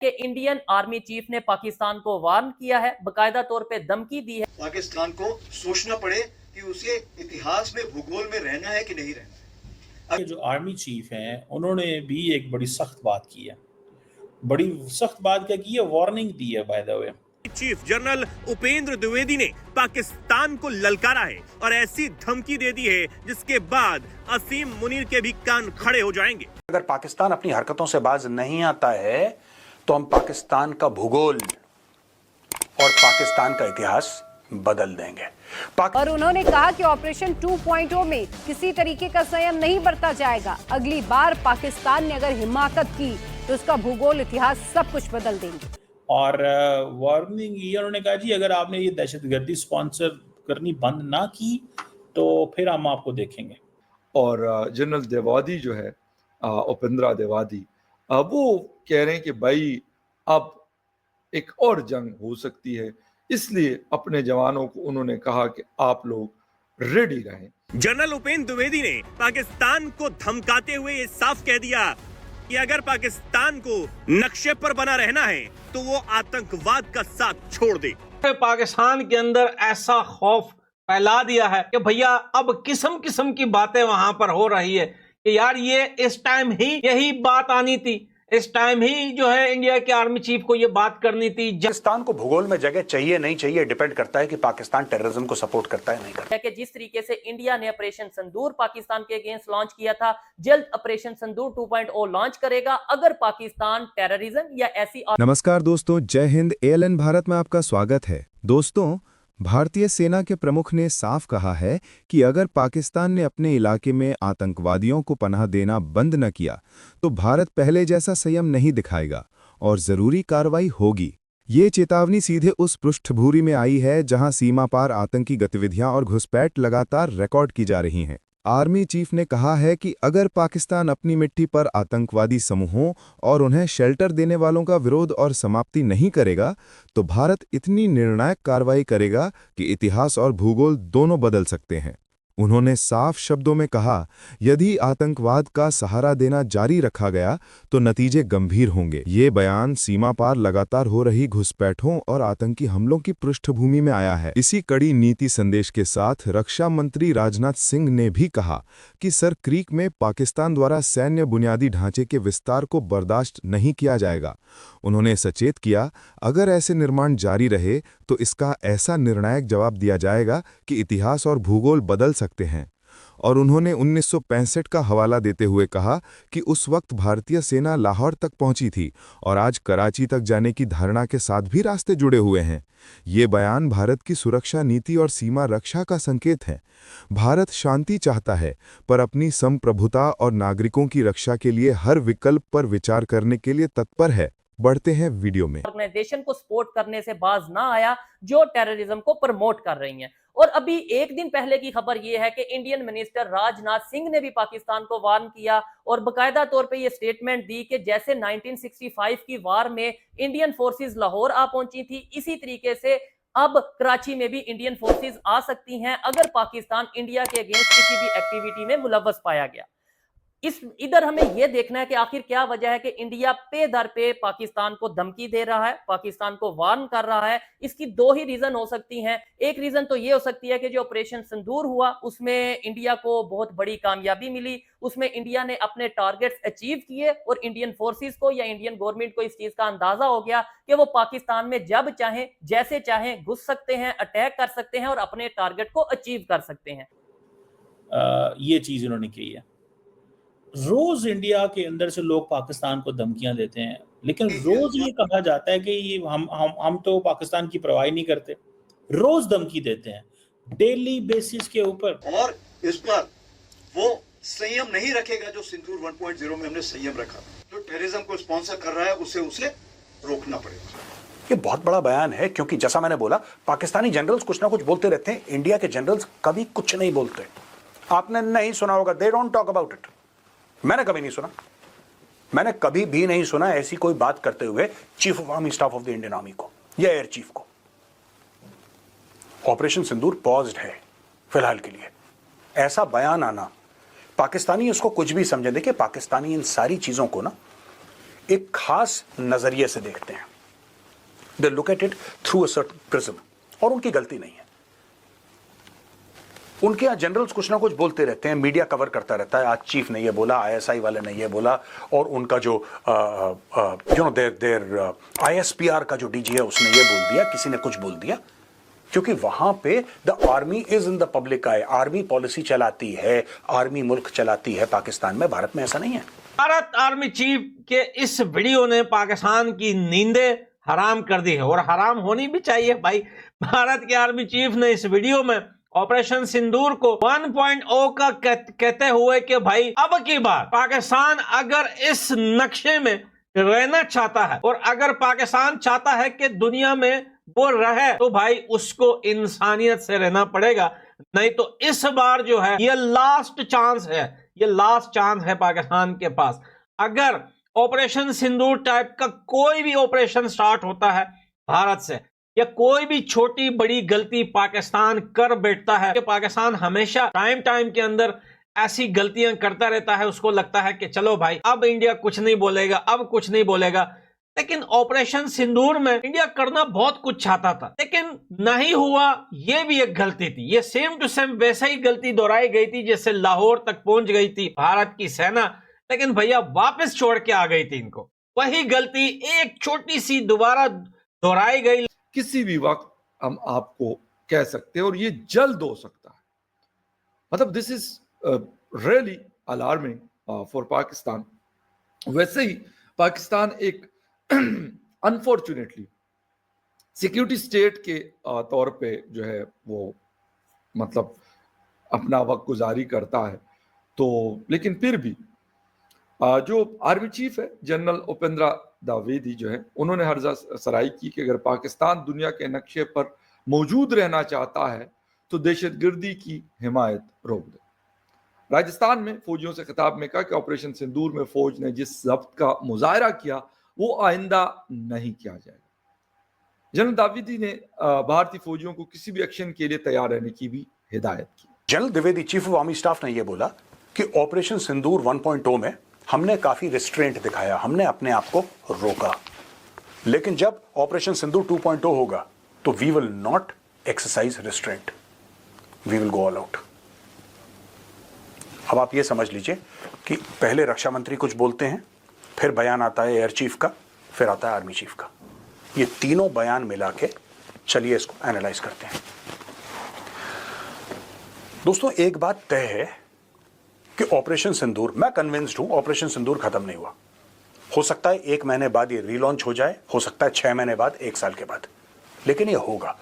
कि Indian army chief ने पाकिस्तान को वार्न किया है, बकायदा तौर पे धमकी दी है। पाकिस्तान को सोचना पड़े कि उसे इतिहास में भूगोल में रहना है कि नहीं रहना है। जो आर्मी चीफ हैं उन्होंने भी एक बड़ी सख्त बात की है, बड़ी सख्त बात क्या की है, वार्निंग दी है by the way. Chief general Upendra Dwivedi ने पाकिस्तान को ललकारा है और ऐसी धमकी दे दी है जिसके बाद असीम मुनीर के भी कान खड़े हो जाएंगे। अगर पाकिस्तान अपनी हरकतों से बाज नहीं आता है तो हम पाकिस्तान का भूगोल और पाकिस्तान का इतिहास बदल देंगे। और उन्होंने कहा कि ऑपरेशन 2.0 में किसी तरीके का संयम नहीं बरता जाएगा। अगली बार पाकिस्तान ने अगर हिमाकत की तो उसका भूगोल इतिहास सब कुछ बदल देंगे। और वार्निंग ये उन्होंने कहा जी अगर आपने ये दहशतगर्दी स्पॉन्सर करनी बंद ना की तो फिर हम आपको देखेंगे। और जनरल द्विवेदी जो है, उपेंद्रा द्विवेदी, वो कह रहे हैं कि भाई अब एक और जंग हो सकती है, इसलिए अपने जवानों को उन्होंने कहा कि आप लोग रेडी रहें। जनरल उपेंद्र द्विवेदी ने पाकिस्तान को धमकाते हुए ये साफ कह दिया कि अगर पाकिस्तान को नक्शे पर बना रहना है तो वो आतंकवाद का साथ छोड़ दे। पाकिस्तान के अंदर ऐसा खौफ फैला दिया है कि भैया अब किस्म किस्म की बातें वहां पर हो रही है कि यार ये इस टाइम ही यही बात आनी थी, इस टाइम ही जो है इंडिया के आर्मी चीफ को ये बात करनी थी। पाकिस्तान को भूगोल में जगह चाहिए नहीं चाहिए डिपेंड करता है कि पाकिस्तान टेररिज्म को सपोर्ट करता है नहीं करता। कि जिस तरीके से इंडिया ने ऑपरेशन सिंदूर पाकिस्तान के अगेंस्ट लॉन्च किया था, जल्द ऑपरेशन सिंदूर 2.0 लॉन्च करेगा अगर पाकिस्तान टेररिज्म या ऐसी। नमस्कार दोस्तों, जय हिंद। ALN भारत में आपका स्वागत है। दोस्तों, भारतीय सेना के प्रमुख ने साफ कहा है कि अगर पाकिस्तान ने अपने इलाके में आतंकवादियों को पनाह देना बंद न किया तो भारत पहले जैसा संयम नहीं दिखाएगा और जरूरी कार्रवाई होगी। ये चेतावनी सीधे उस पृष्ठभूमि में आई है जहां सीमा पार आतंकी गतिविधियां और घुसपैठ लगातार रिकॉर्ड की जा रही हैं। आर्मी चीफ ने कहा है कि अगर पाकिस्तान अपनी मिट्टी पर आतंकवादी समूहों और उन्हें शेल्टर देने वालों का विरोध और समाप्ति नहीं करेगा तो भारत इतनी निर्णायक कार्रवाई करेगा कि इतिहास और भूगोल दोनों बदल सकते हैं। उन्होंने साफ शब्दों में कहा, यदि आतंकवाद का सहारा देना जारी रखा गया तो नतीजे गंभीर होंगे। ये बयान सीमा पार लगातार हो रही घुसपैठों और आतंकी हमलों की पृष्ठभूमि में आया है। इसी कड़ी नीति संदेश के साथ रक्षा मंत्री राजनाथ सिंह ने भी कहा कि सर क्रीक में पाकिस्तान द्वारा सैन्य बुनियादी ढांचे के विस्तार को बर्दाश्त नहीं किया जाएगा। उन्होंने सचेत किया, अगर ऐसे निर्माण जारी रहे तो इसका ऐसा निर्णायक जवाब दिया जाएगा कि इतिहास और भूगोल बदल सकते हैं। और उन्होंने 1965 का हवाला देते हुए कहा कि उस वक्त भारतीय सेना लाहौर तक पहुंची थी और आज कराची तक जाने की धारणा के साथ भी रास्ते जुड़े हुए हैं। ये बयान भारत की सुरक्षा नीति और सीमा रक्षा का संकेत है। भारत शांति चाहता है पर अपनी संप्रभुता और नागरिकों की रक्षा के लिए हर विकल्प पर विचार करने के लिए तत्पर है। बढ़ते हैं वीडियो में। ऑर्गेनाइजेशन को सपोर्ट करने से बाज ना आया जो टेररिज्म को प्रमोट कर रही हैं। और अभी एक दिन पहले की खबर यह है कि इंडियन मिनिस्टर राजनाथ सिंह ने भी पाकिस्तान को वार्न किया और बकायदा तौर पे ये स्टेटमेंट दी कि जैसे 1965 की वार में इंडियन फोर्सेस लाहौर आ पहुंची थी, इसी तरीके से अब कराची में भी इंडियन फोर्सेस आ सकती हैं अगर पाकिस्तान इंडिया के अगेंस्ट किसी भी एक्टिविटी में मुलव्वस पाया गया। इधर हमें यह देखना है कि आखिर क्या वजह है कि इंडिया पे दर पे पाकिस्तान को धमकी दे रहा है, पाकिस्तान को वार्न कर रहा है। इसकी दो ही रीजन हो सकती हैं। एक रीजन तो ये हो सकती है कि जो ऑपरेशन सिंदूर हुआ उसमें इंडिया को बहुत बड़ी कामयाबी मिली, उसमें इंडिया ने अपने टारगेट्स अचीव किए और इंडियन फोर्सेस को या इंडियन गवर्नमेंट को इस चीज का अंदाजा हो गया कि वो पाकिस्तान में जब चाहें जैसे चाहें घुस सकते हैं, अटैक कर सकते हैं और अपने टारगेट को अचीव कर सकते हैं। ये चीज उन्होंने की है। रोज इंडिया के अंदर से लोग पाकिस्तान को धमकियां देते हैं, लेकिन रोज ये कहा जाता है कि ये हम तो पाकिस्तान की परवाह नहीं करते। रोज धमकी देते हैं डेली बेसिस के ऊपर। और इस पर वो संयम नहीं रखेगा जो सिंदूर 1.0 में हमने संयम रखा। जो टेररिज्म को स्पॉन्सर कर रहा है उसे रोकना पड़ेगा। ये बहुत बड़ा बयान है क्योंकि जैसा मैंने बोला, पाकिस्तानी जनरल्स कुछ ना कुछ बोलते रहते हैं, इंडिया के जनरल्स कभी कुछ नहीं बोलते। आपने नहीं सुना होगा, they don't talk about it. मैंने कभी नहीं सुना, मैंने कभी भी नहीं सुना ऐसी कोई बात करते हुए chief of army staff of the Indian army को या एयर चीफ को। ऑपरेशन सिंदूर पॉज्ड है फिलहाल के लिए। ऐसा बयान आना, पाकिस्तानी उसको कुछ भी समझे। देखिए, पाकिस्तानी इन सारी चीजों को ना एक खास नजरिए से देखते हैं, they look at it through a certain prism, और उनकी गलती नहीं है। उनके यहाँ जनरल्स कुछ ना कुछ बोलते रहते हैं, मीडिया कवर करता रहता है, आज चीफ ने ये बोला, आईएसआई वाले ने ये बोला, और उनका जो देर ISPR का जो डीजी है उसने ये बोल दिया, किसी ने कुछ बोल दिया, क्योंकि वहां पे the army is in the public I, army policy चलाती है, आर्मी मुल्क चलाती है पाकिस्तान में। भारत में ऐसा नहीं है। भारत आर्मी चीफ के इस वीडियो ने पाकिस्तान की नींदें हराम कर दी है, और हराम होनी भी चाहिए भाई। भारत के आर्मी चीफ ने इस वीडियो में ऑपरेशन सिंदूर को 1.0 का कहते हुए कि भाई अब की बार पाकिस्तान अगर इस नक्शे में रहना चाहता है, और अगर पाकिस्तान चाहता है कि दुनिया में वो रहे, तो भाई उसको इंसानियत से रहना पड़ेगा, नहीं तो इस बार जो है ये लास्ट चांस है, ये लास्ट चांस है पाकिस्तान के पास। अगर ऑपरेशन सिंदूर टाइप का कोई भी ऑपरेशन स्टार्ट होता है भारत से, या कोई भी छोटी बड़ी गलती पाकिस्तान कर बैठता है, कि पाकिस्तान हमेशा टाइम के अंदर ऐसी गलतियां करता रहता है, उसको लगता है कि चलो भाई अब इंडिया कुछ नहीं बोलेगा, अब कुछ नहीं बोलेगा। लेकिन ऑपरेशन सिंदूर में इंडिया करना बहुत कुछ चाहता था, लेकिन नहीं हुआ, ये भी एक गलती थी। ये सेम टू सेम वैसा ही गलती दोहराई गई थी जैसे लाहौर तक पहुंच गई थी भारत की सेना, लेकिन भैया वापस छोड़ के आ गई थी इनको। वही गलती एक छोटी सी दोबारा दोहराई गई। किसी भी वक्त हम आपको कह सकते हैं, और ये जल्द हो सकता है। मतलब this is really alarming for Pakistan. वैसे ही पाकिस्तान एक अनफॉर्चुनेटली सिक्योरिटी स्टेट के तौर पे जो है वो मतलब अपना वक्त गुजारी करता है, तो लेकिन फिर भी जो आर्मी चीफ है जनरल उपेंद्र द्विवेदी जो है, उन्होंने हर्जा सराई की कि अगर पाकिस्तान दुनिया के नक्शे पर मौजूद रहना चाहता है तो दहशतगर्दी की हिमायत रोक दे। राजस्थान में फौजियों से खिताब में कहा कि ऑपरेशन सिंदूर में फौज ने जिस जब्त का मुजाहरा किया वो आइंदा नहीं किया जाएगा। जनरल द्विवेदी ने भारतीय फौजियों को किसी भी एक्शन के लिए तैयार रहने की भी हिदायत की। General Dwivedi chief of army staff ने यह बोला कि ऑपरेशन सिंदूर 1.0 में हमने काफी रिस्ट्रेंट दिखाया, हमने अपने आप को रोका, लेकिन जब ऑपरेशन सिंदूर 2.0 होगा तो we will not exercise restraint, we will go all out. अब आप ये समझ लीजिए कि पहले रक्षा मंत्री कुछ बोलते हैं, फिर बयान आता है एयर चीफ का, फिर आता है आर्मी चीफ का। ये तीनों बयान मिला के चलिए इसको एनालाइज करते हैं। दोस्तों, एक बात तय है कि ऑपरेशन सिंदूर, मैं कन्विंस्ड हूं ऑपरेशन सिंदूर खत्म नहीं हुआ। हो सकता है 1 महीने बाद ये रीलॉन्च हो जाए, हो सकता है 6 महीने बाद, 1 साल के बाद, लेकिन ये होगा।